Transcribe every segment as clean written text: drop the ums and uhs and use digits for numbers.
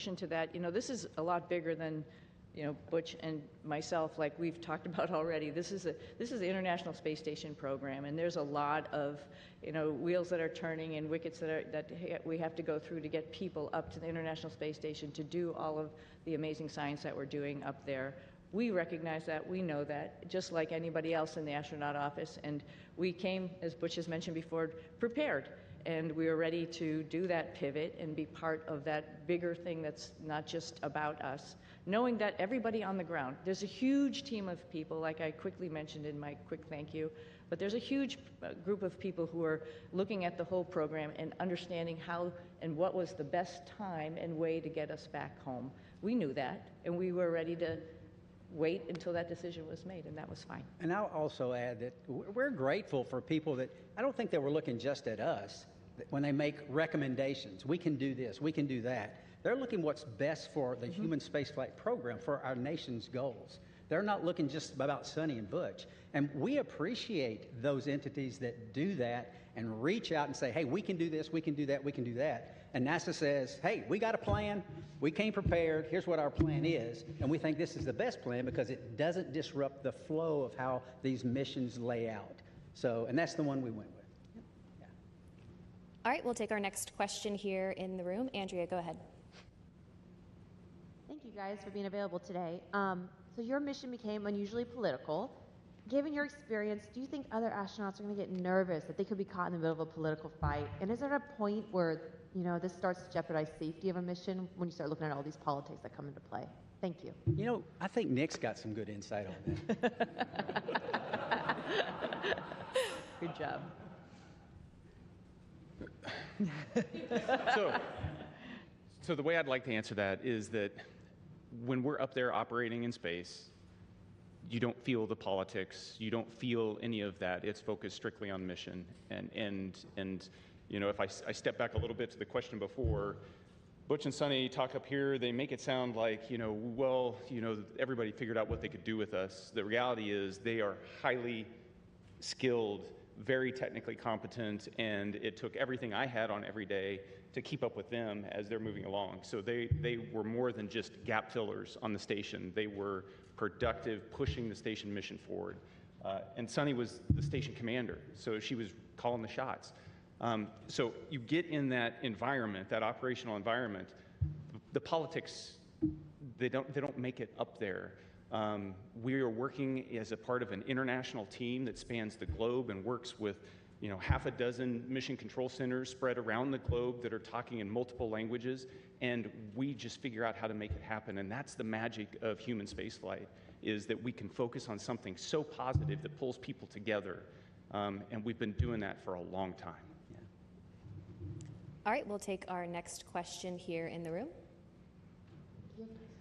To that, this is a lot bigger than, Butch and myself, like we've talked about already. This is the International Space Station program, and there's a lot of, wheels that are turning and wickets that we have to go through to get people up to the International Space Station to do all of the amazing science that we're doing up there. We recognize that, we know that, just like anybody else in the astronaut office, and we came, as Butch has mentioned before, prepared. And we are ready to do that pivot and be part of that bigger thing that's not just about us. Knowing that everybody on the ground, there's a huge team of people, like I quickly mentioned in my quick thank you, but there's a huge group of people who are looking at the whole program and understanding how and what was the best time and way to get us back home. We knew that, and we were ready to wait until that decision was made, and that was fine. And I'll also add that we're grateful for people that, I don't think they were looking just at us when they make recommendations. We can do this, we can do that. They're looking what's best for the human spaceflight program, for our nation's goals. They're not looking just about Suni and Butch. And we appreciate those entities that do that and reach out and say, hey, we can do this, we can do that, we can do that. And NASA says, hey, we got a plan, we came prepared, here's what our plan is, and we think this is the best plan because it doesn't disrupt the flow of how these missions lay out. So, and that's the one we went with. Yeah. All right, we'll take our next question here in the room. Andrea, go ahead. Thank you guys for being available today. So your mission became unusually political. Given your experience, do you think other astronauts are going to get nervous that they could be caught in the middle of a political fight? And is there a point where, this starts to jeopardize safety of a mission when you start looking at all these politics that come into play? Thank you. I think Nick's got some good insight on that. Good job. So the way I'd like to answer that is that when we're up there operating in space, you don't feel the politics, you don't feel any of that. It's focused strictly on mission. And if I step back a little bit to the question before, Butch and Suni talk up here, they make it sound like, everybody figured out what they could do with us. The reality is they are highly skilled, very technically competent, and it took everything I had on every day to keep up with them as they're moving along. So they were more than just gap fillers on the station. They were productive, pushing the station mission forward. And Suni was the station commander, so she was calling the shots. So you get in that environment, that operational environment, the politics, they don't make it up there. We are working as a part of an international team that spans the globe and works with half a dozen mission control centers spread around the globe that are talking in multiple languages, and we just figure out how to make it happen. And that's the magic of human spaceflight, is that we can focus on something so positive that pulls people together, and we've been doing that for a long time. Yeah. All right, we'll take our next question here in the room.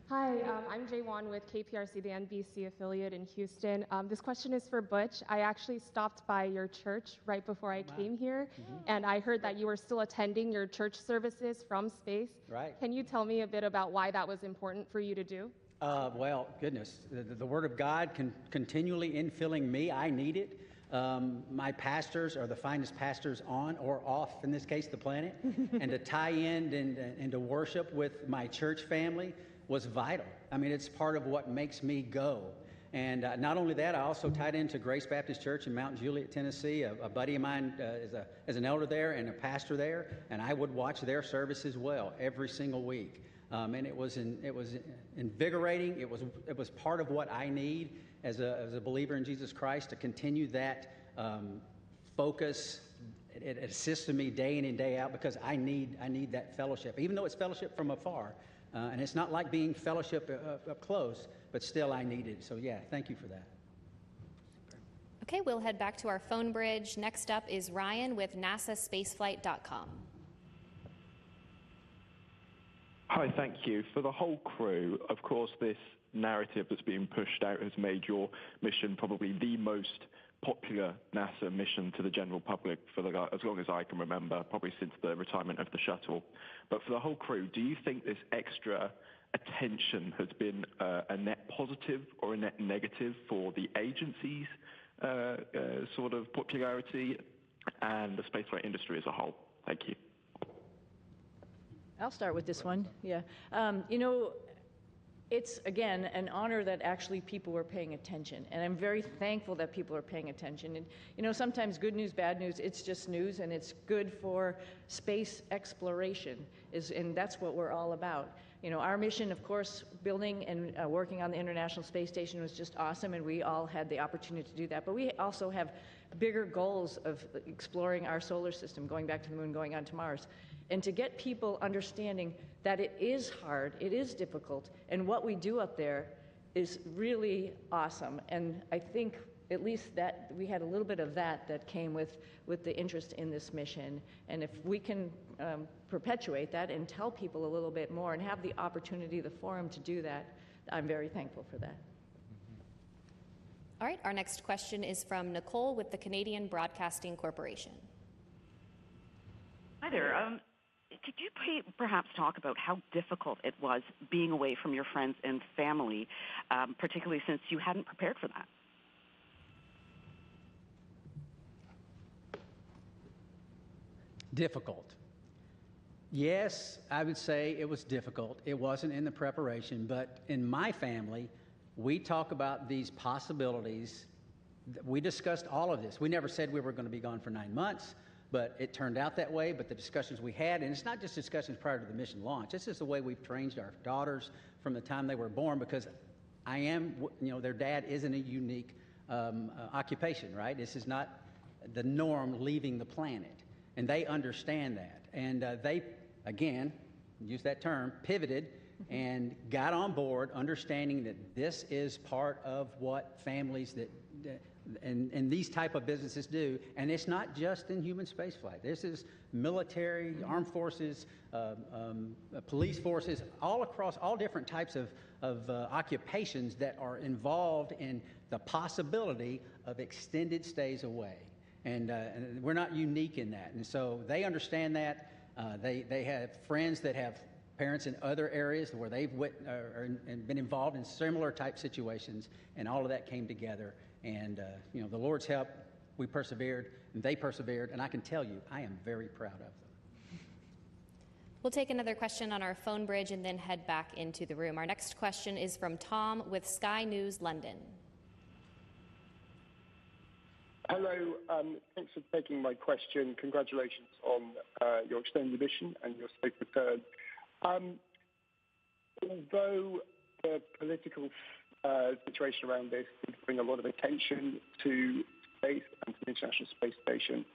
Hi, I'm Jaywan with KPRC, the NBC affiliate in Houston. This question is for Butch. I actually stopped by your church right before I came here, and I heard that you were still attending your church services from space. Right. Can you tell me a bit about why that was important for you to do? Well, goodness, the Word of God continually infilling me. I need it. My pastors are the finest pastors on or off, in this case, the planet. And to tie in and to worship with my church family was vital. I mean, it's part of what makes me go. And not only that, I also tied into Grace Baptist Church in Mount Juliet, Tennessee. A buddy of mine is an elder there and a pastor there, and I would watch their service as well every single week. And it was invigorating. It was part of what I need as a believer in Jesus Christ to continue that focus. It assisted me day in and day out because I need that fellowship, even though it's fellowship from afar. And it's not like being fellowship up close, but still I need it. So yeah, thank you for that. Okay, we'll head back to our phone bridge. Next up is Ryan with NASAspaceflight.com. Hi, thank you. For the whole crew, of course, this narrative that's being pushed out has made your mission probably the most popular NASA mission to the general public for as long as I can remember, probably since the retirement of the shuttle. But for the whole crew, do you think this extra attention has been a net positive or a net negative for the agency's sort of popularity and the spaceflight industry as a whole? Thank you. I'll start with this one. Yeah. You know, it's, again, an honor that actually people were paying attention. And I'm very thankful that people are paying attention. And, you know, sometimes good news, bad news, it's just news, and it's good for space exploration, and that's what we're all about. You know, our mission, of course, building and working on the International Space Station was just awesome, and we all had the opportunity to do that. But we also have bigger goals of exploring our solar system, going back to the moon, going on to Mars. And to get people understanding that it is hard, it is difficult, and what we do up there is really awesome. And I think at least that we had a little bit of that came with the interest in this mission. And if we can perpetuate that and tell people a little bit more and have the opportunity, the forum to do that, I'm very thankful for that. All right, our next question is from Nicole with the Canadian Broadcasting Corporation. Hi there. Could you perhaps talk about how difficult it was being away from your friends and family, particularly since you hadn't prepared for that? Difficult. Yes, I would say it was difficult. It wasn't in the preparation, but in my family, we talk about these possibilities. We discussed all of this. We never said we were going to be gone for 9 months, but it turned out that way. But the discussions we had, and it's not just discussions prior to the mission launch, this is the way we've trained our daughters from the time they were born, because their dad isn't a unique occupation, right? This is not the norm leaving the planet. And they understand that. And they, again, use that term, pivoted and got on board, understanding that this is part of what families and these type of businesses do. And it's not just in human spaceflight. This is military, armed forces, police forces, all across all different types of occupations that are involved in the possibility of extended stays away. And we're not unique in that. And so they understand that. They have friends that have parents in other areas where they've and been involved in similar type situations, and all of that came together. And, the Lord's help, we persevered, and they persevered, and I can tell you, I am very proud of them. We'll take another question on our phone bridge and then head back into the room. Our next question is from Tom with Sky News London. Hello, thanks for taking my question. Congratulations on your extended mission and your safe return. Although the political situation around this did bring a lot of attention to space and to the International Space Station,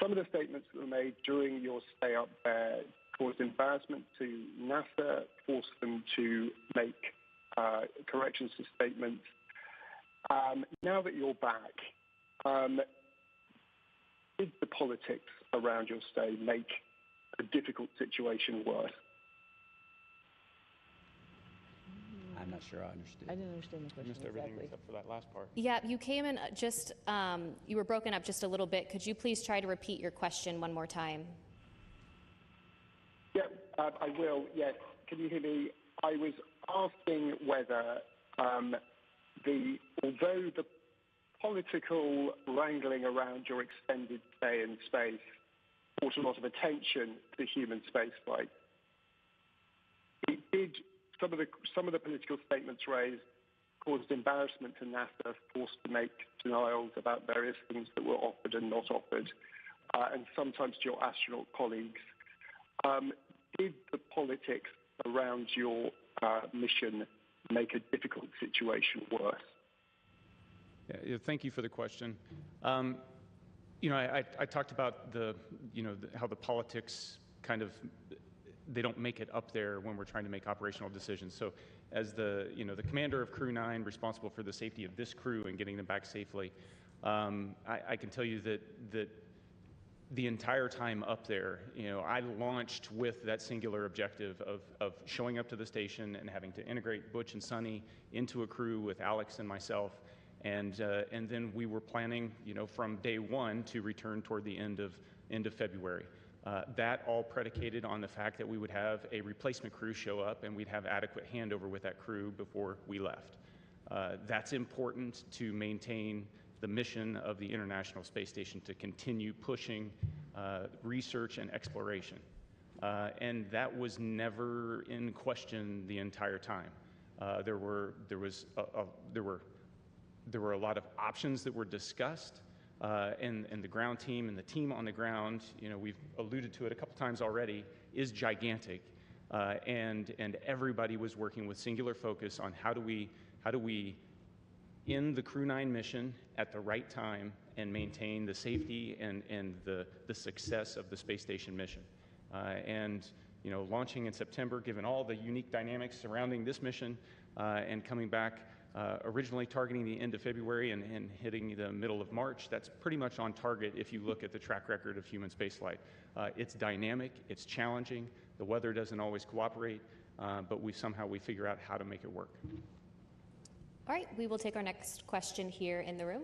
some of the statements that were made during your stay up there caused embarrassment to NASA, forced them to make corrections to statements. Now that you're back, did the politics around your stay make a difficult situation worse? I'm not sure I understood. I didn't understand the question Missed everything exactly. except for that last part. Yeah, you came in just, you were broken up just a little bit. Could you please try to repeat your question one more time? Yeah, I will. Yes. Can you hear me? I was asking whether, although the political wrangling around your extended stay in space brought a lot of attention to human spaceflight, it did. Some of the political statements raised caused embarrassment to NASA, forced to make denials about various things that were offered and not offered, and sometimes to your astronaut colleagues. Did the politics around your mission make a difficult situation worse? Yeah, thank you for the question. I talked about how the politics kind of, they don't make it up there when we're trying to make operational decisions. So as the commander of Crew 9, responsible for the safety of this crew and getting them back safely, I can tell you that the entire time up there, I launched with that singular objective of showing up to the station and having to integrate Butch and Suni into a crew with Alex and myself. And then we were planning, from day one to return toward the end of February. That all predicated on the fact that we would have a replacement crew show up and we'd have adequate handover with that crew before we left. That's important to maintain the mission of the International Space Station, to continue pushing research and exploration. And that was never in question the entire time. There were a lot of options that were discussed, and the ground team and the team on the ground, we've alluded to it a couple times already, is gigantic, and everybody was working with singular focus on how do we end the Crew 9 mission at the right time and maintain the safety and the success of the space station mission. Launching in September, given all the unique dynamics surrounding this mission, and coming back originally targeting the end of February and hitting the middle of March, that's pretty much on target if you look at the track record of human spaceflight. It's dynamic, it's challenging, the weather doesn't always cooperate, but we figure out how to make it work. All right, we will take our next question here in the room.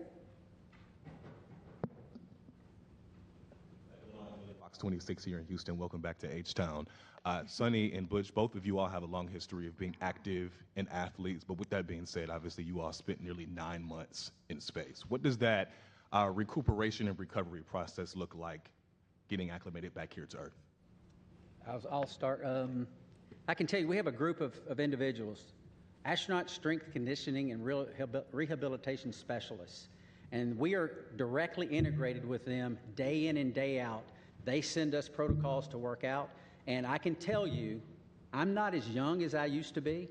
Box 26 here in Houston. Welcome back to H-Town. Suni and Butch, both of you all have a long history of being active and athletes, but with that being said, obviously you all spent nearly 9 months in space. What does that recuperation and recovery process look like getting acclimated back here to Earth? I'll start. I can tell you we have a group of individuals, astronaut strength conditioning and rehabilitation specialists, and we are directly integrated with them day in and day out. They send us protocols to work out, and I can tell you, I'm not as young as I used to be,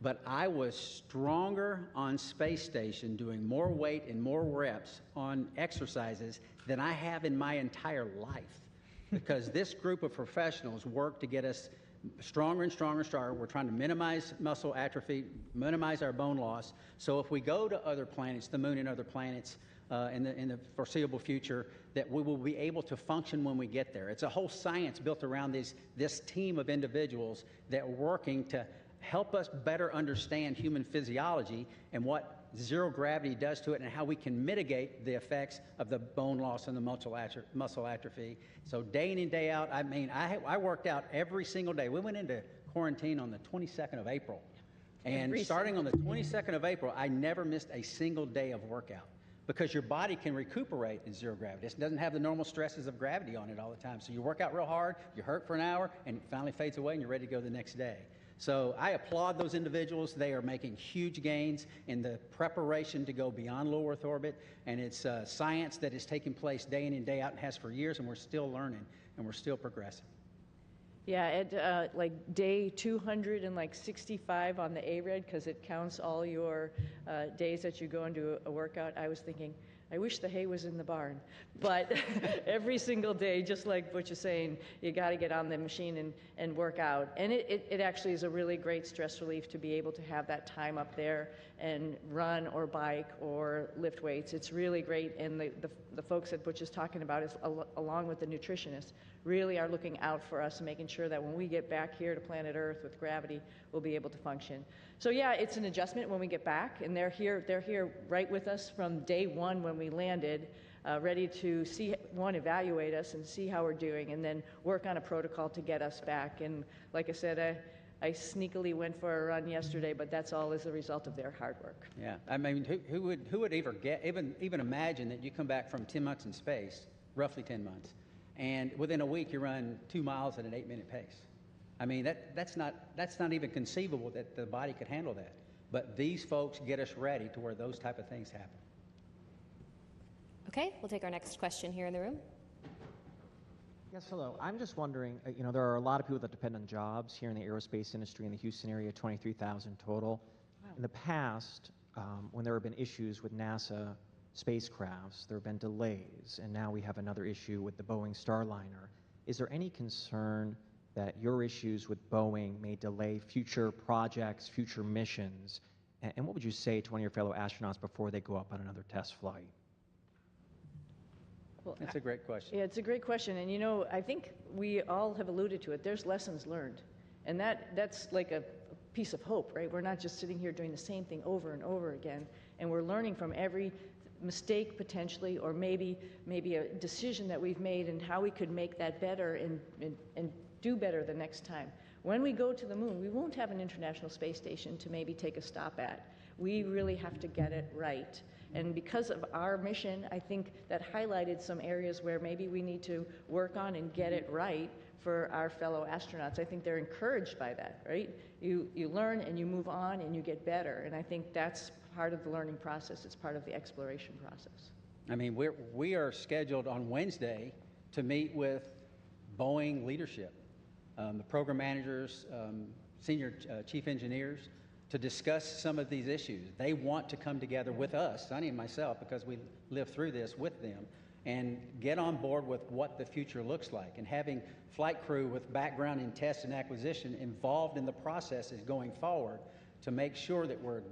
but I was stronger on space station doing more weight and more reps on exercises than I have in my entire life, because this group of professionals work to get us stronger and stronger and stronger. We're trying to minimize muscle atrophy, minimize our bone loss. So if we go to other planets, the moon and other planets, in the foreseeable future, that we will be able to function when we get there. It's a whole science built around this team of individuals that are working to help us better understand human physiology and what zero gravity does to it and how we can mitigate the effects of the bone loss and the muscle atrophy. So day in and day out, I worked out every single day. We went into quarantine on the 22nd of April. And starting on the 22nd of April, I never missed a single day of workout, because your body can recuperate in zero gravity. It doesn't have the normal stresses of gravity on it all the time. So you work out real hard, you hurt for an hour, and it finally fades away and you're ready to go the next day. So I applaud those individuals. They are making huge gains in the preparation to go beyond low Earth orbit, and it's science that is taking place day in and day out and has for years, and we're still learning and we're still progressing. Yeah, at like day 265 on the ARED, because it counts all your days that you go into a workout, I was thinking, I wish the hay was in the barn. But every single day, just like Butch is saying, you got to get on the machine and work out. And it actually is a really great stress relief to be able to have that time up there and run or bike or lift weights. It's really great. And the folks that Butch is talking about, is along with the nutritionists, really are looking out for us and making sure that when we get back here to planet Earth with gravity, we'll be able to function. So yeah, it's an adjustment when we get back, and they're here right with us from day one when we landed, ready to evaluate us and see how we're doing, and then work on a protocol to get us back. And like I said, I sneakily went for a run yesterday, but that's all as a result of their hard work. Yeah, I mean, who would even imagine that you come back from 10 months in space, roughly 10 months, and within a week you run 2 miles at an 8-minute pace? I mean, that's not even conceivable that the body could handle that. But these folks get us ready to where those type of things happen. Okay, we'll take our next question here in the room. Yes, hello. I'm just wondering, there are a lot of people that depend on jobs here in the aerospace industry in the Houston area, 23,000 total. Wow. In the past, when there have been issues with NASA spacecrafts, there have been delays, and now we have another issue with the Boeing Starliner. Is there any concern that your issues with Boeing may delay future projects, future missions? And what would you say to one of your fellow astronauts before they go up on another test flight? Well, that's a great question. Yeah, it's a great question. And I think we all have alluded to it. There's lessons learned. And that's like a piece of hope, right? We're not just sitting here doing the same thing over and over again. And we're learning from every mistake potentially, or maybe a decision that we've made, and how we could make that better and do better the next time. When we go to the moon, we won't have an International Space Station to maybe take a stop at. We really have to get it right. And because of our mission, I think that highlighted some areas where maybe we need to work on and get it right for our fellow astronauts. I think they're encouraged by that, right? You learn and you move on and you get better, and I think that's part of the learning process. It's part of the exploration process. I mean, we are scheduled on Wednesday to meet with Boeing leadership, the program managers, senior chief engineers, to discuss some of these issues. They want to come together with us, Suni and myself, because we lived through this with them, and get on board with what the future looks like. And having flight crew with background in test and acquisition involved in the processes going forward to make sure that we're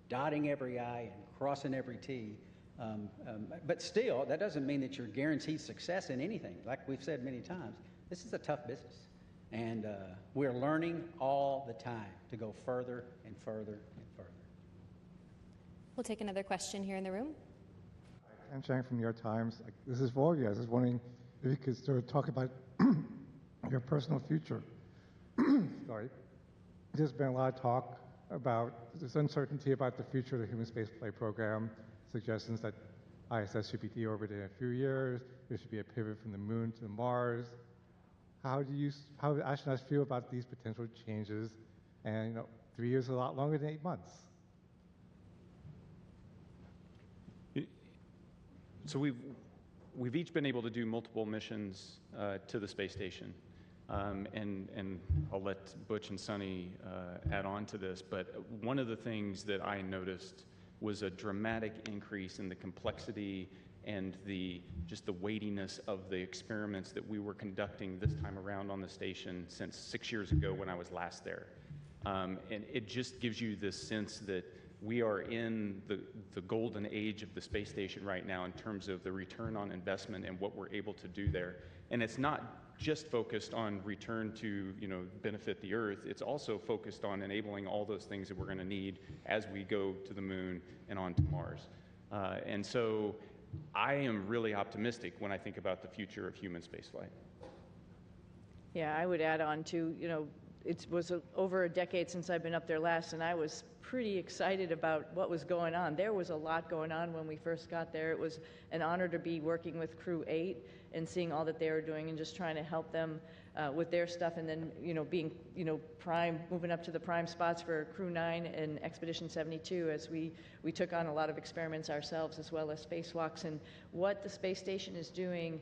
dotting every I and crossing every T. But still, that doesn't mean that you're guaranteed success in anything. Like we've said many times, this is a tough business. And we're learning all the time to go further and further and further. We'll take another question here in the room. I'm Chang from New York Times. This is for all of you guys. I was wondering if you could sort of talk about your personal future. Sorry. There's been a lot of talk about this uncertainty about the future of the human spaceflight program, suggestions that ISS should be deorbited in a few years, there should be a pivot from the moon to Mars. How do astronauts feel about these potential changes? And 3 years is a lot longer than 8 months. So we've each been able to do multiple missions to the space station, and I'll let Butch and Suni add on to this. But one of the things that I noticed was a dramatic increase in the complexity and just the weightiness of the experiments that we were conducting this time around on the station since 6 years ago when I was last there. And it just gives you this sense that we are in the golden age of the space station right now in terms of the return on investment and what we're able to do there. And it's not just focused on return to benefit the Earth. It's also focused on enabling all those things that we're going to need as we go to the moon and on to Mars. And so I am really optimistic when I think about the future of human spaceflight. Yeah, I would add on to, it was over a decade since I've been up there last, and I was pretty excited about what was going on. There was a lot going on when we first got there. It was an honor to be working with Crew 8 and seeing all that they were doing and just trying to help them with their stuff, and then being prime, moving up to the prime spots for Crew 9 and Expedition 72 as we took on a lot of experiments ourselves as well as spacewalks. And what the space station is doing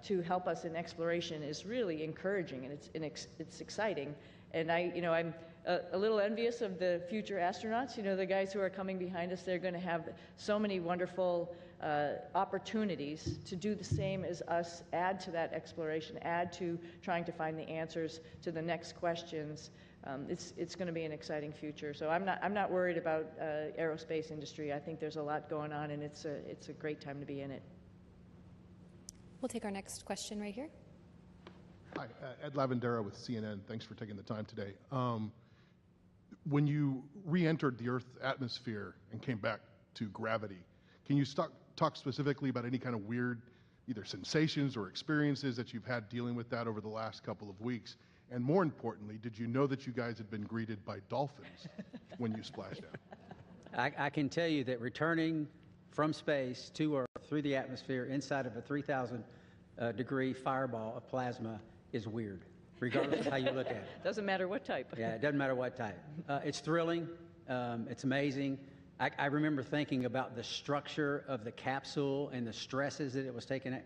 to help us in exploration is really encouraging, and it's exciting. And I'm a little envious of the future astronauts. The guys who are coming behind us, they're going to have so many wonderful opportunities to do the same as us, add to that exploration, add to trying to find the answers to the next questions. It's going to be an exciting future. So I'm not worried about aerospace industry. I think there's a lot going on, and it's a great time to be in it. We'll take our next question right here. Hi, Ed Lavandera with CNN. Thanks for taking the time today. When you re-entered the Earth's atmosphere and came back to gravity, can you talk specifically about any kind of weird, either sensations or experiences that you've had dealing with that over the last couple of weeks? And more importantly, did you know that you guys had been greeted by dolphins when you splashed out? I can tell you that returning from space to Earth through the atmosphere inside of a 3,000 degree fireball of plasma is weird, regardless of how you look at it. Doesn't matter what type. Yeah, it doesn't matter what type. It's thrilling. It's amazing. I remember thinking about the structure of the capsule and the stresses that it was taking,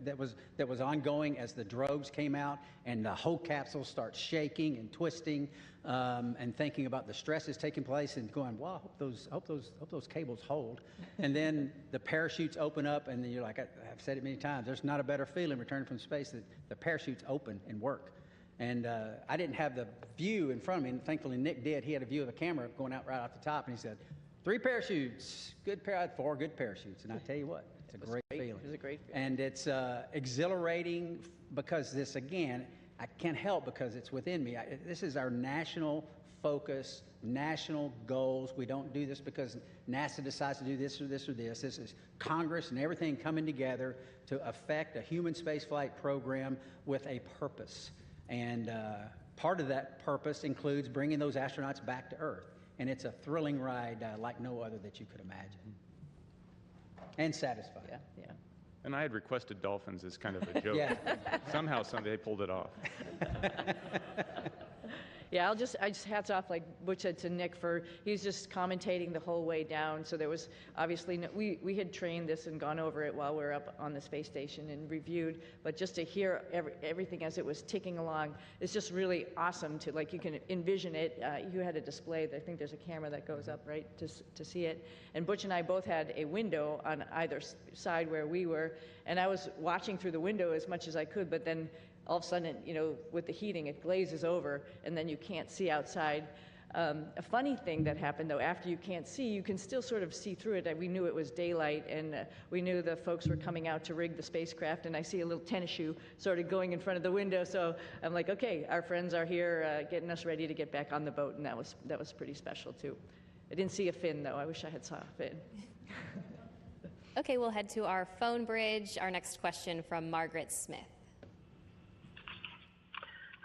that was ongoing as the drogues came out, and the whole capsule starts shaking and twisting, and thinking about the stresses taking place, and going, "Wow, I hope those cables hold." And then the parachutes open up, and then you're like, I've said it many times, there's not a better feeling returning from space that the parachutes open and work. And I didn't have the view in front of me, and thankfully Nick did. He had a view of the camera going out right off the top, and he said, 3 parachutes, I had 4 good parachutes. And I tell you what, it's a great feeling. It was a great feeling. And it's exhilarating because this, again, I can't help because it's within me. This is our national focus, national goals. We don't do this because NASA decides to do this or this or this. This is Congress and everything coming together to affect a human spaceflight program with a purpose. And part of that purpose includes bringing those astronauts back to Earth. And it's a thrilling ride like no other that you could imagine. And satisfying. Yeah. And I had requested dolphins as kind of a joke. Yeah. Somehow, they pulled it off. Yeah, I just hats off, like Butch said, to Nick he was just commentating the whole way down. So there was obviously, we had trained this and gone over it while we were up on the space station and reviewed, but just to hear everything as it was ticking along, it's just really awesome to, like, you can envision it. You had a display, I think there's a camera that goes up, right, to see it. And Butch and I both had a window on either side where we were, and I was watching through the window as much as I could, but then all of a sudden, with the heating, it glazes over, and then you can't see outside. A funny thing that happened, though, after you can't see, you can still sort of see through it. We knew it was daylight, and we knew the folks were coming out to rig the spacecraft, and I see a little tennis shoe sort of going in front of the window, so I'm like, okay, our friends are here getting us ready to get back on the boat, and that was pretty special, too. I didn't see a fin, though. I wish I had saw a fin. Okay, we'll head to our phone bridge. Our next question from Margaret Smith.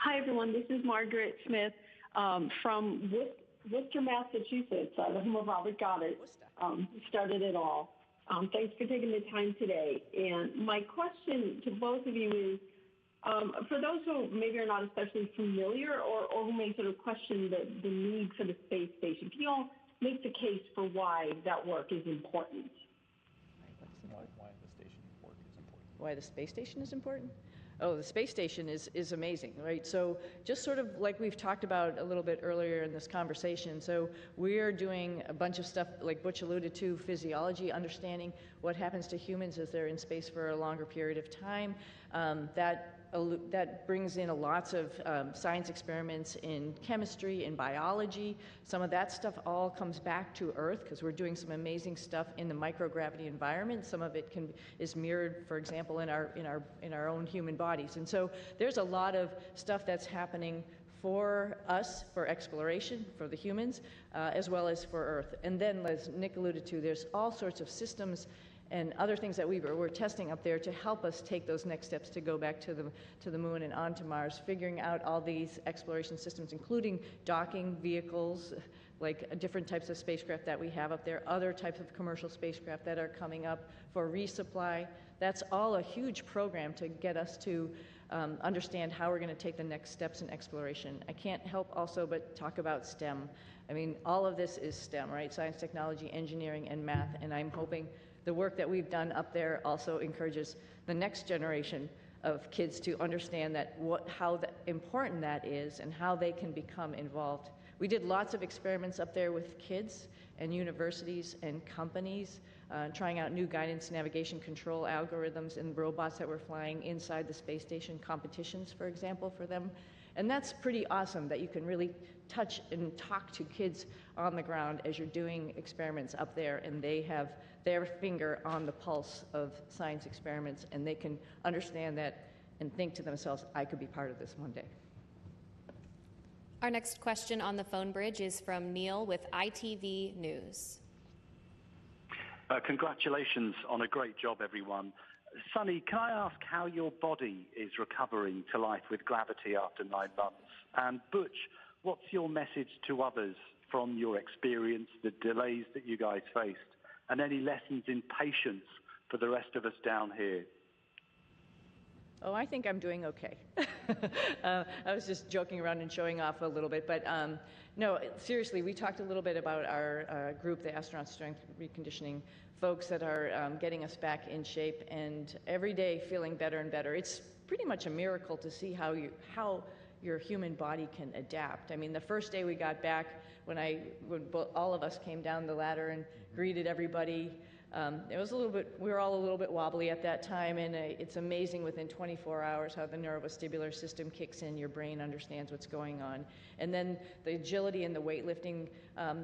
Hi, everyone. This is Margaret Smith from Worcester, Massachusetts, the home of Robert Goddard. Started it all. Thanks for taking the time today. And my question to both of you is, for those who maybe are not especially familiar or who may sort of question the need for the space station, can you all make the case for why that work is important? Why the space station is important? Oh, the space station is amazing, right? So just sort of like we've talked about a little bit earlier in this conversation, so we are doing a bunch of stuff, like Butch alluded to, physiology, understanding what happens to humans as they're in space for a longer period of time. That brings in lots of science experiments in chemistry, in biology. Some of that stuff all comes back to Earth because we're doing some amazing stuff in the microgravity environment. Some of it is mirrored, for example, in our own human bodies. And so there's a lot of stuff that's happening for us, for exploration, for the humans, as well as for Earth. And then, as Nick alluded to, there's all sorts of systems and other things that we're testing up there to help us take those next steps to go back to the moon and onto Mars, figuring out all these exploration systems, including docking vehicles, like different types of spacecraft that we have up there, other types of commercial spacecraft that are coming up for resupply. That's all a huge program to get us to understand how we're going to take the next steps in exploration. I can't help also but talk about STEM. I mean, all of this is STEM, right? Science, technology, engineering, and math, and I'm hoping the work that we've done up there also encourages the next generation of kids to understand how important that is and how they can become involved. We did lots of experiments up there with kids and universities and companies, trying out new guidance, navigation, control algorithms and robots that were flying inside the space station, competitions, for example, for them. And that's pretty awesome that you can really touch and talk to kids on the ground as you're doing experiments up there, and they have their finger on the pulse of science experiments, and they can understand that and think to themselves, I could be part of this one day. Our next question on the phone bridge is from Neil with ITV News. Congratulations on a great job, everyone. Suni, can I ask how your body is recovering to life with gravity after 9 months? And Butch, what's your message to others from your experience, the delays that you guys faced, and any lessons in patience for the rest of us down here? Oh, I think I'm doing okay. I was just joking around and showing off a little bit, but no, seriously, we talked a little bit about our group, the Astronaut Strength Reconditioning folks that are getting us back in shape, and every day feeling better and better. It's pretty much a miracle to see how your human body can adapt. I mean, the first day we got back, when all of us came down the ladder and greeted everybody, it was we were all a little bit wobbly at that time, and it's amazing within 24 hours how the neurovestibular system kicks in, your brain understands what's going on. And then the agility and the weightlifting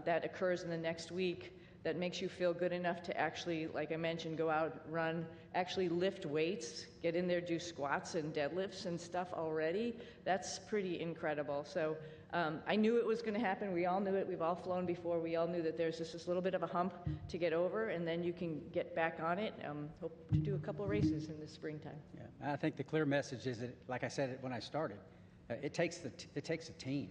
that occurs in the next week that makes you feel good enough to actually, like I mentioned, go out, run, actually lift weights, get in there, do squats and deadlifts and stuff already. That's pretty incredible. So I knew it was going to happen. We all knew it. We've all flown before. We all knew that there's just this little bit of a hump to get over, and then you can get back on it. Hope to do a couple of races in the springtime. Yeah, I think the clear message is that, like I said when I started, it takes a team.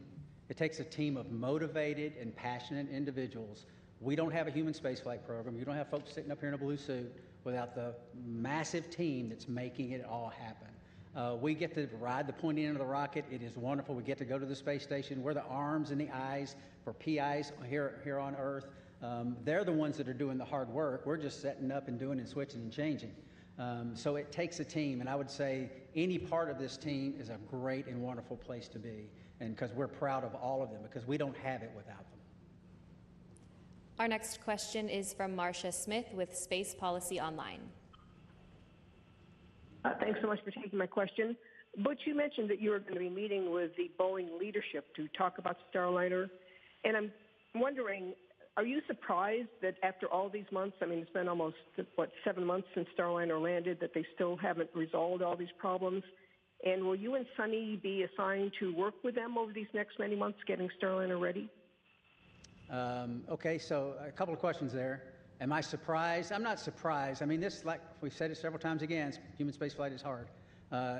It takes a team of motivated and passionate individuals We don't have a human spaceflight program. You don't have folks sitting up here in a blue suit without the massive team that's making it all happen. We get to ride the pointy end of the rocket. It is wonderful. We get to go to the space station. We're the arms and the eyes for PIs here on Earth. They're the ones that are doing the hard work. We're just setting up and doing and switching and changing. So it takes a team, and I would say any part of this team is a great and wonderful place to be, and because we're proud of all of them, because we don't have it without them. Our next question is from Marcia Smith with Space Policy Online. Thanks so much for taking my question. Butch, you mentioned that you were going to be meeting with the Boeing leadership to talk about Starliner, and I'm wondering, are you surprised that after all these months, I mean, it's been almost, 7 months since Starliner landed, that they still haven't resolved all these problems? And will you and Suni be assigned to work with them over these next many months getting Starliner ready? Okay, so a couple of questions there. Am I surprised? I'm not surprised. I mean, this, like we've said it several times again, human spaceflight is hard.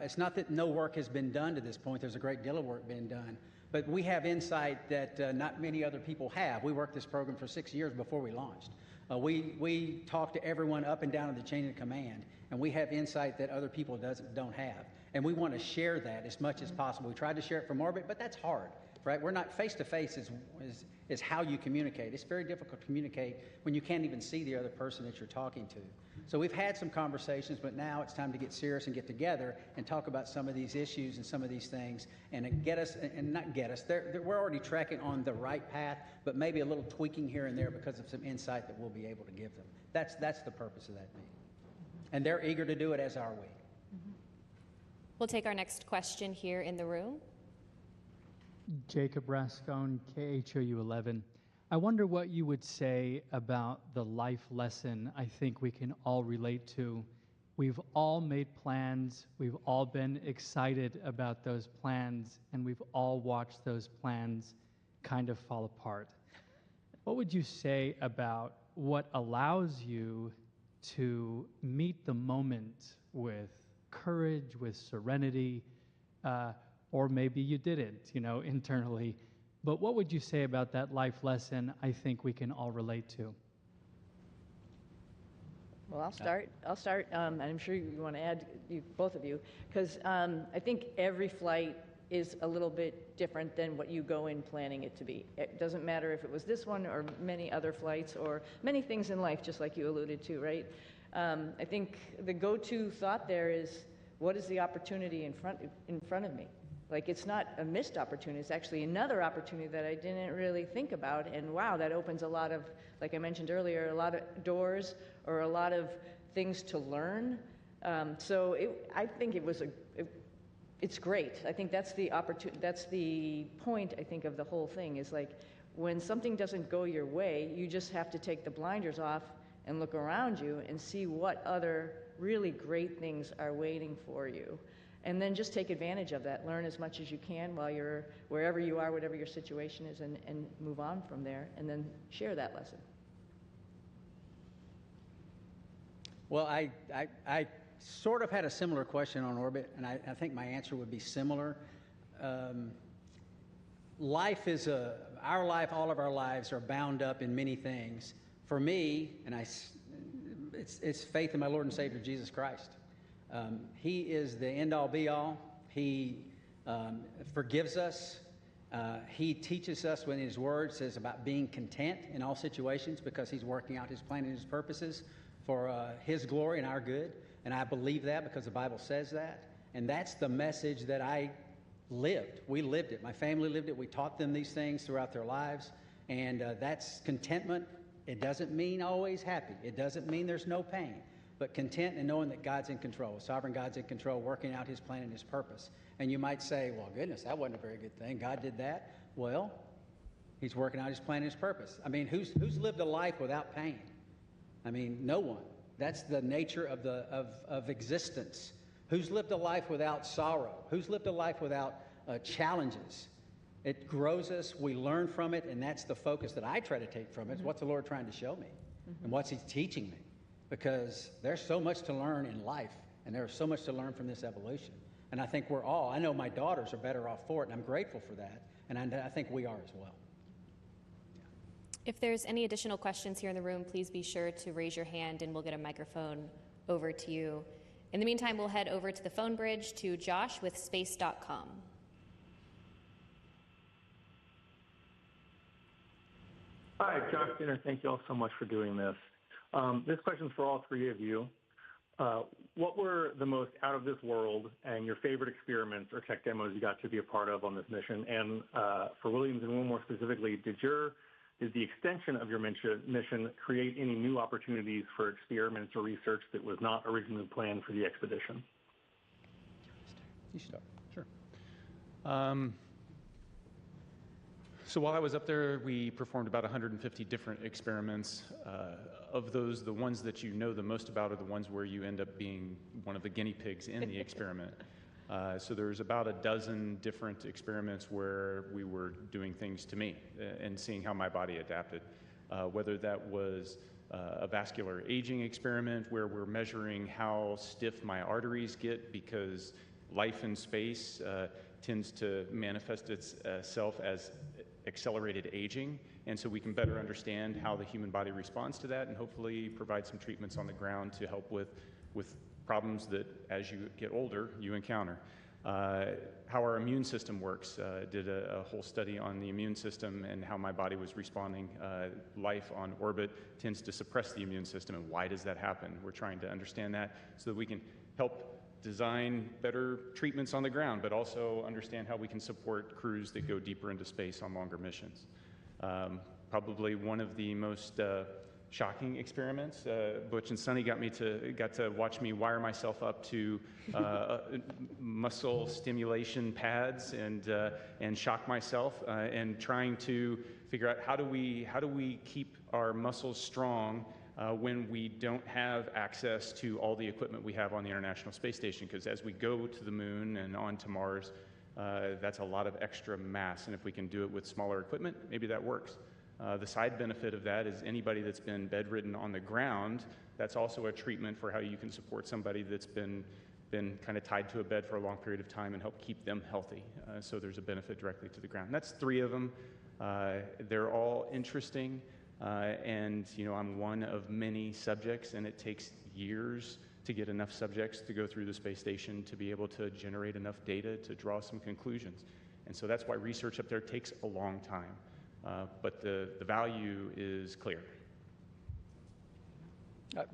It's not that no work has been done to this point. There's a great deal of work being done. But we have insight that not many other people have. We worked this program for 6 years before we launched. We talk to everyone up and down in the chain of command, and we have insight that other people don't have. And we want to share that as much as possible. We tried to share it from orbit, but that's hard, right? We're not face-to-face is how you communicate. It's very difficult to communicate when you can't even see the other person that you're talking to. So we've had some conversations, but now it's time to get serious and get together and talk about some of these issues and some of these things and get us, and not get us, we're already tracking on the right path, but maybe a little tweaking here and there because of some insight that we'll be able to give them. That's the purpose of that meeting. And they're eager to do it, as are we. We'll take our next question here in the room. Jacob Rascone, KHOU 11. I wonder what you would say about the life lesson I think we can all relate to. We've all made plans, we've all been excited about those plans, and we've all watched those plans kind of fall apart. What would you say about what allows you to meet the moment with courage, with serenity, or maybe you didn't, internally. But what would you say about that life lesson I think we can all relate to? Well, I'll start, and I'm sure you want to add, both of you, because I think every flight is a little bit different than what you go in planning it to be. It doesn't matter if it was this one or many other flights or many things in life, just like you alluded to, right? I think the go-to thought there is, what is the opportunity in front of me? Like, it's not a missed opportunity, it's actually another opportunity that I didn't really think about, and wow, that opens a lot of, like I mentioned earlier, a lot of doors or a lot of things to learn. So I think it's great. I think that's the opportunity, that's the point, I think, of the whole thing, is like, when something doesn't go your way, you just have to take the blinders off and look around you and see what other really great things are waiting for you. And then just take advantage of that. Learn as much as you can while you're wherever you are, whatever your situation is, and move on from there, and then share that lesson. Well, I sort of had a similar question on orbit, and I think my answer would be similar. Life is our life, all of our lives are bound up in many things. For me, and it's faith in my Lord and Savior, Jesus Christ. He is the end-all, be-all. He forgives us. He teaches us when His Word says about being content in all situations, because He's working out His plan and His purposes for His glory and our good. And I believe that because the Bible says that. And that's the message that I lived. We lived it. My family lived it. We taught them these things throughout their lives. And that's contentment. It doesn't mean always happy. It doesn't mean there's no pain. But content and knowing that God's in control, sovereign God's in control, working out His plan and His purpose. And you might say, well, goodness, that wasn't a very good thing. God did that. Well, He's working out His plan and His purpose. I mean, who's lived a life without pain? I mean, no one. That's the nature of existence. Who's lived a life without sorrow? Who's lived a life without challenges? It grows us. We learn from it, and that's the focus that I try to take from it. Is what's the Lord trying to show me, and what's He teaching me? Because there's so much to learn in life, and there's so much to learn from this evolution. And I think I know my daughters are better off for it, and I'm grateful for that, and I think we are as well. If there's any additional questions here in the room, please be sure to raise your hand and we'll get a microphone over to you. In the meantime, we'll head over to the phone bridge to Josh with space.com. Hi, Josh Dinner. Thank you all so much for doing this. This question's for all three of you. What were the most out of this world and your favorite experiments or tech demos you got to be a part of on this mission? And for Williams and Wilmore specifically, did the extension of your mission create any new opportunities for experiments or research that was not originally planned for the expedition? You start. Sure. So while I was up there, we performed about 150 different experiments. Of those, the ones that you know the most about are the ones where you end up being one of the guinea pigs in the experiment. So there's about a dozen different experiments where we were doing things to me and seeing how my body adapted. Whether that was a vascular aging experiment where we're measuring how stiff my arteries get because life in space tends to manifest itself as accelerated aging, and so we can better understand how the human body responds to that and hopefully provide some treatments on the ground to help with problems that as you get older you encounter. How our immune system works, did a whole study on the immune system and how my body was responding. Life on orbit tends to suppress the immune system, and why does that happen? We're trying to understand that so that we can help design better treatments on the ground, but also understand how we can support crews that go deeper into space on longer missions. Probably one of the most shocking experiments, Butch and Suni got to watch me wire myself up to muscle stimulation pads and shock myself and trying to figure out how do we keep our muscles strong when we don't have access to all the equipment we have on the International Space Station, because as we go to the moon and on to Mars, that's a lot of extra mass, and if we can do it with smaller equipment, maybe that works. The side benefit of that is anybody that's been bedridden on the ground, that's also a treatment for how you can support somebody that's been kind of tied to a bed for a long period of time and help keep them healthy. So there's a benefit directly to the ground. And that's three of them. They're all interesting. And I'm one of many subjects, and it takes years to get enough subjects to go through the space station to be able to generate enough data to draw some conclusions. And so that's why research up there takes a long time. But the value is clear.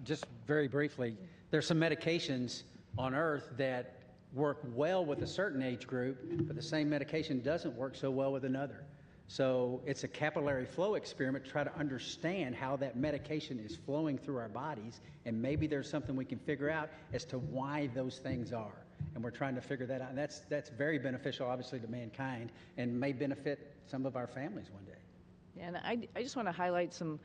Just very briefly, there's some medications on Earth that work well with a certain age group, but the same medication doesn't work so well with another. So it's a capillary flow experiment to try to understand how that medication is flowing through our bodies, and maybe there's something we can figure out as to why those things are. And we're trying to figure that out. And that's very beneficial, obviously, to mankind, and may benefit some of our families one day. And I just want to highlight some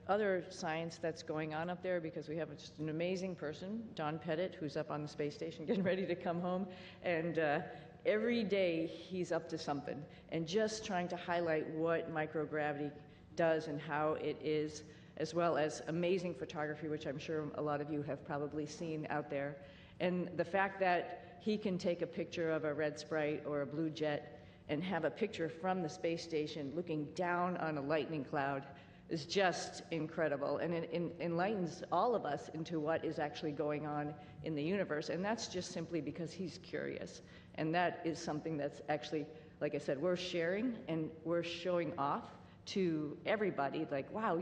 other science that's going on up there, because we have just an amazing person, Don Pettit, who's up on the space station getting ready to come home. And every day he's up to something and just trying to highlight what microgravity does and how it is, as well as amazing photography, which I'm sure a lot of you have probably seen out there. And the fact that he can take a picture of a red sprite or a blue jet and have a picture from the space station looking down on a lightning cloud is just incredible. And it enlightens all of us into what is actually going on in the universe. And that's just simply because he's curious. And that is something that's actually, like I said, we're sharing and we're showing off to everybody. Like, wow,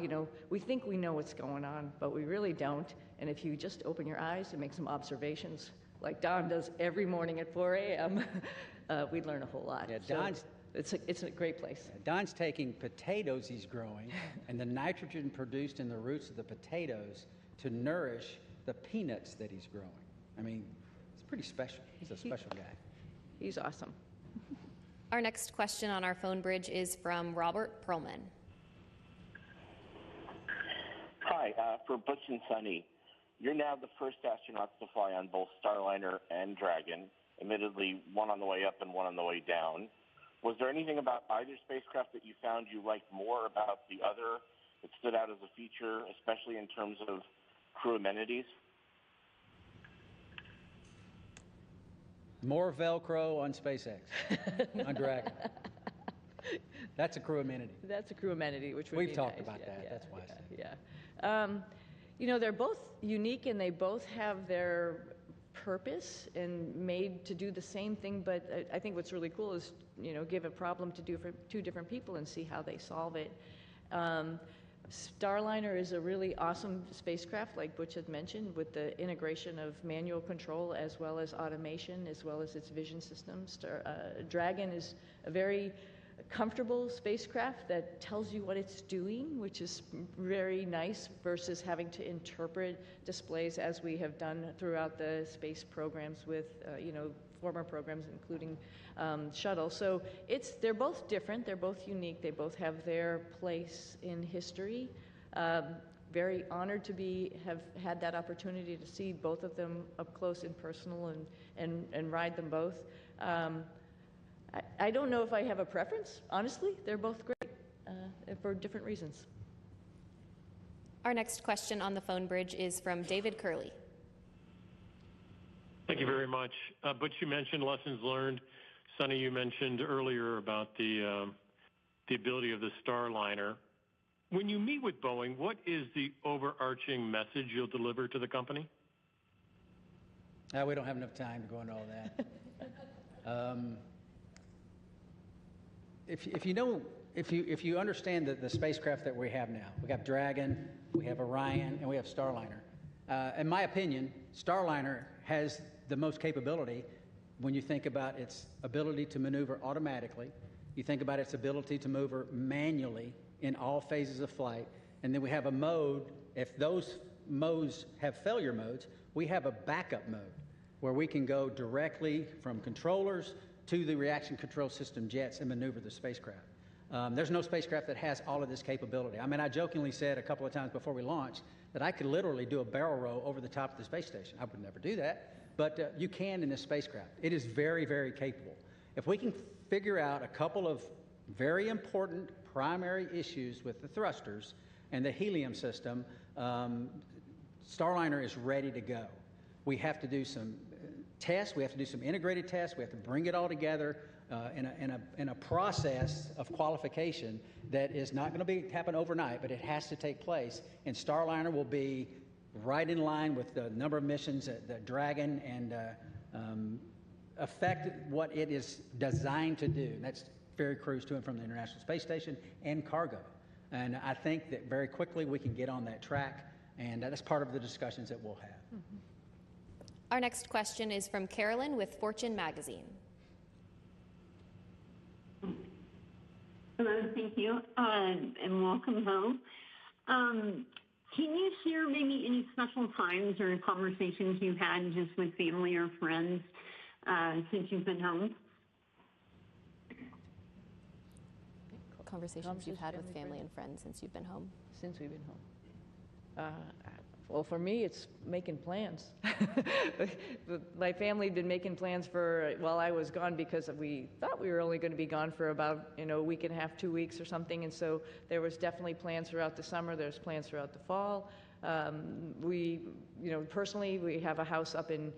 we think we know what's going on, but we really don't. And if you just open your eyes and make some observations, like Don does every morning at 4 a.m., we learn a whole lot. Yeah, so it's a great place. Don's taking potatoes he's growing and the nitrogen produced in the roots of the potatoes to nourish the peanuts that he's growing. I mean, it's pretty special. He's a special guy. He's awesome. Our next question on our phone bridge is from Robert Perlman. Hi, for Butch and Suni. You're now the first astronauts to fly on both Starliner and Dragon, admittedly one on the way up and one on the way down. Was there anything about either spacecraft that you found you liked more about the other that stood out as a feature, especially in terms of crew amenities? More Velcro on SpaceX, on Dragon. That's a crew amenity. That's a crew amenity, which would We've be talked nice. about Yeah, that. yeah, That's why I said. yeah. You know, they're both unique and they both have their purpose and made to do the same thing, but I think what's really cool is, you know, give a problem to two different people and see how they solve it. Starliner is a really awesome spacecraft, like Butch had mentioned, with the integration of manual control as well as automation, as well as its vision systems. Dragon is a very comfortable spacecraft that tells you what it's doing, which is very nice versus having to interpret displays as we have done throughout the space programs with, you know, former programs, including shuttle. So they're both different, they're both unique, they both have their place in history. Very honored to have had that opportunity to see both of them up close and personal and ride them both. I don't know if I have a preference, honestly. They're both great for different reasons. Our next question on the phone bridge is from David Curley. Thank you very much. Butch, you mentioned lessons learned. Suni, you mentioned earlier about the ability of the Starliner. When you meet with Boeing, what is the overarching message you'll deliver to the company? We don't have enough time to go into all that. If you understand the spacecraft that we have now, we have Dragon, we have Orion, and we have Starliner. In my opinion, Starliner has the most capability when you think about its ability to maneuver automatically, you think about its ability to maneuver manually in all phases of flight, and then we have a mode, if those modes have failure modes, we have a backup mode where we can go directly from controllers to the reaction control system jets and maneuver the spacecraft. There's no spacecraft that has all of this capability. I mean, I jokingly said a couple of times before we launched that I could literally do a barrel roll over the top of the space station. I would never do that, but you can in this spacecraft. It is very, very capable. If we can figure out a couple of very important primary issues with the thrusters and the helium system, Starliner is ready to go. We have to do some tests, we have to do some integrated tests, we have to bring it all together in a process of qualification that is not going to happen overnight, but it has to take place. And Starliner will be right in line with the number of missions that Dragon and affect what it is designed to do. And that's ferry crews to and from the International Space Station and cargo. And I think that very quickly we can get on that track, and that's part of the discussions that we'll have. Mm-hmm. Our next question is from Carolyn with Fortune Magazine. Hello, thank you, and welcome home. Can you share maybe any special times or conversations you've had just with family or friends since you've been home? Conversations you've had with family and friends since you've been home? Since we've been home. Well, for me, it's making plans. My family had been making plans while I was gone because we thought we were only going to be gone for about, a week and a half, 2 weeks or something. And so there was definitely plans throughout the summer. There's plans throughout the fall. Personally, we have a house up in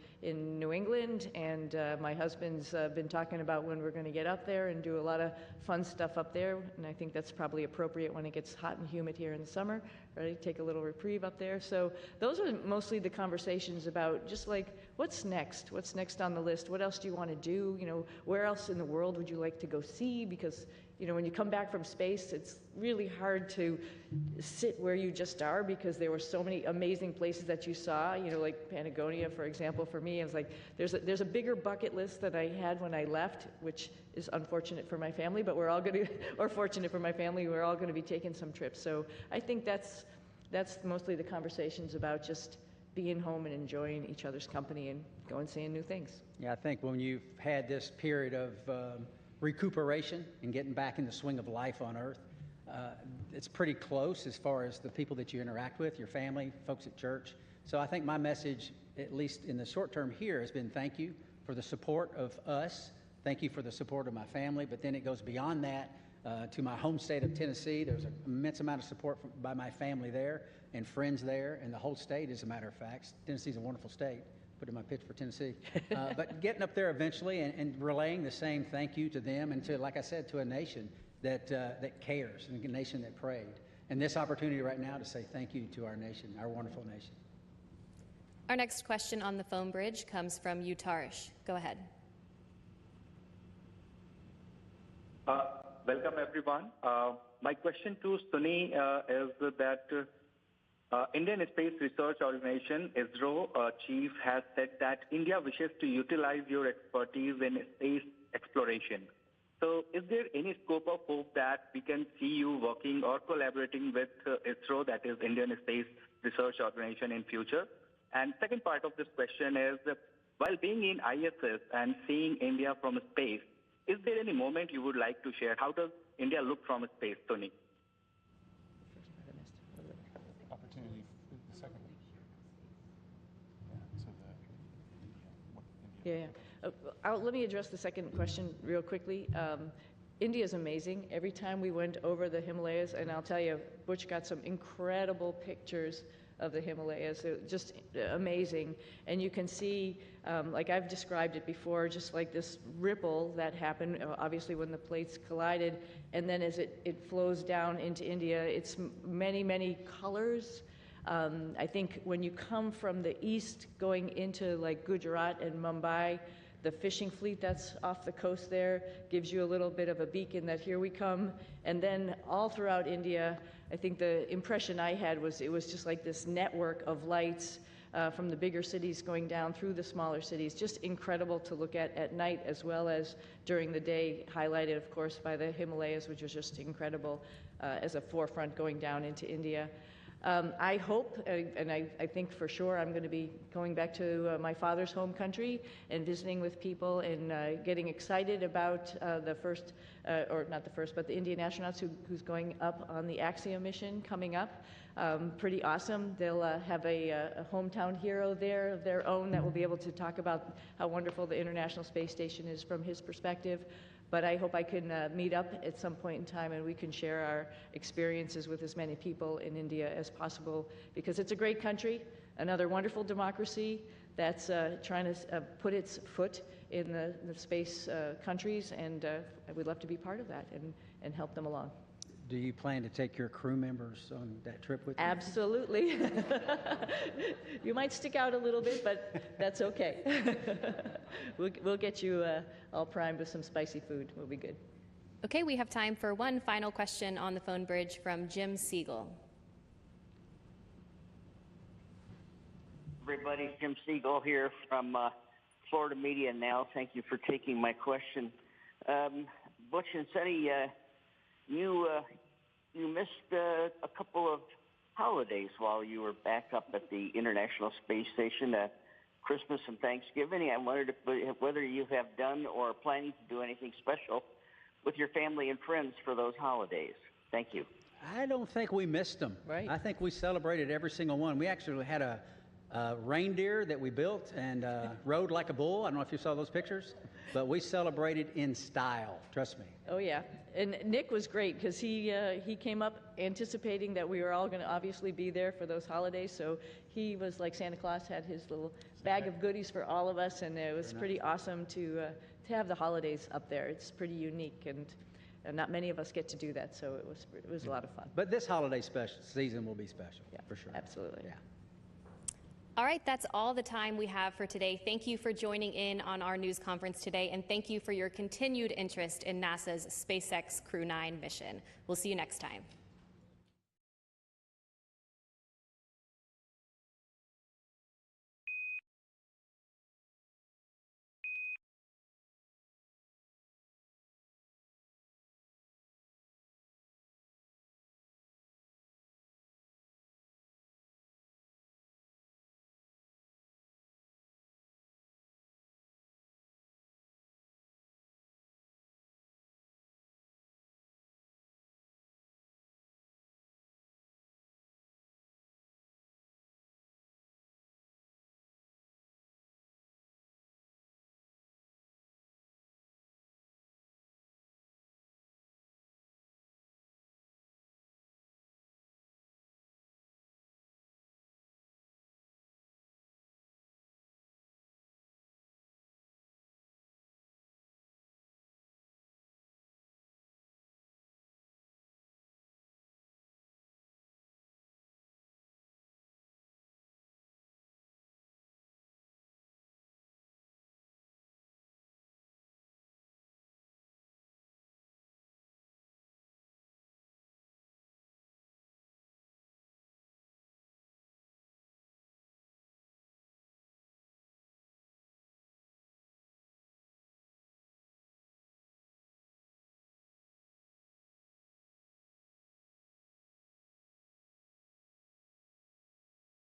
New England, and my husband's been talking about when we're going to get up there and do a lot of fun stuff up there. And I think that's probably appropriate when it gets hot and humid here in the summer, right? Take a little reprieve up there. So those are mostly the conversations about just like, what's next? What's next on the list? What else do you want to do? Where else in the world would you like to go see? Because when you come back from space, it's really hard to sit where you just are because there were so many amazing places that you saw, like Patagonia, for example. For me, it was like, there's a bigger bucket list than I had when I left, which is unfortunate for my family, but we're all going to, or fortunate for my family, we're all going to be taking some trips. So I think that's mostly the conversations about just being home and enjoying each other's company and going seeing new things. Yeah, I think when you've had this period of recuperation and getting back in the swing of life on Earth, it's pretty close as far as the people that you interact with, your family, folks at church. So I think my message, at least in the short term here, has been thank you for the support of us. Thank you for the support of my family. But then it goes beyond that to my home state of Tennessee. There's an immense amount of support by my family there and friends there, and the whole state, as a matter of fact. Tennessee's a wonderful state. Put in my pitch for Tennessee. But getting up there eventually and relaying the same thank you to them and to, like I said, to a nation that cares, and a nation that prayed. And this opportunity right now to say thank you to our nation, our wonderful nation. Our next question on the phone bridge comes from Utarish. Go ahead. Welcome, everyone. My question to Suni is that Indian Space Research Organization, ISRO chief has said that India wishes to utilize your expertise in space exploration. So is there any scope of hope that we can see you working or collaborating with ISRO, that is Indian Space Research Organization, in future? And second part of this question is, while being in ISS and seeing India from space, is there any moment you would like to share? How does India look from space, Suni? Opportunity, the second. Let me address the second question real quickly. India is amazing. Every time we went over the Himalayas, and I'll tell you, Butch got some incredible pictures of the Himalayas. They're just amazing. And you can see, like I've described it before, just like this ripple that happened, obviously when the plates collided, and then as it flows down into India, it's many, many colors. I think when you come from the east going into like Gujarat and Mumbai, the fishing fleet that's off the coast there gives you a little bit of a beacon that here we come. And then all throughout India, I think the impression I had was it was just like this network of lights from the bigger cities going down through the smaller cities. Just incredible to look at night as well as during the day, highlighted, of course, by the Himalayas, which was just incredible as a forefront going down into India. I hope, and I think for sure, I'm going to be going back to my father's home country and visiting with people and getting excited about the first, or not the first, but the Indian astronauts who's going up on the Axiom mission coming up. Pretty awesome. They'll have a hometown hero there of their own that will be able to talk about how wonderful the International Space Station is from his perspective. But I hope I can meet up at some point in time and we can share our experiences with as many people in India as possible, because it's a great country, another wonderful democracy that's trying to put its foot in the space countries, and we'd love to be part of that and help them along. Do you plan to take your crew members on that trip with you? Absolutely. You might stick out a little bit, but that's okay. We'll get you all primed with some spicy food. We'll be good. Okay, we have time for one final question on the phone bridge from Jim Siegel. Everybody, Jim Siegel here from Florida Media Now. Thank you for taking my question. Butch and Suni, you missed a couple of holidays while you were back up at the International Space Station, Christmas and Thanksgiving. I wondered whether you have done or are planning to do anything special with your family and friends for those holidays. Thank you. I don't think we missed them. Right. I think we celebrated every single one. We actually had a reindeer that we built and rode like a bull. I don't know if you saw those pictures, but we celebrated in style, trust me. Oh yeah, and Nick was great because he came up anticipating that we were all going to obviously be there for those holidays, so he was like Santa Claus, had his little bag of goodies for all of us, and it was pretty awesome to have the holidays up there. It's pretty unique, and not many of us get to do that, so it was a lot of fun. But this holiday season will be special, for sure. Absolutely. Yeah. All right, that's all the time we have for today. Thank you for joining in on our news conference today, and thank you for your continued interest in NASA's SpaceX Crew 9 mission. We'll see you next time.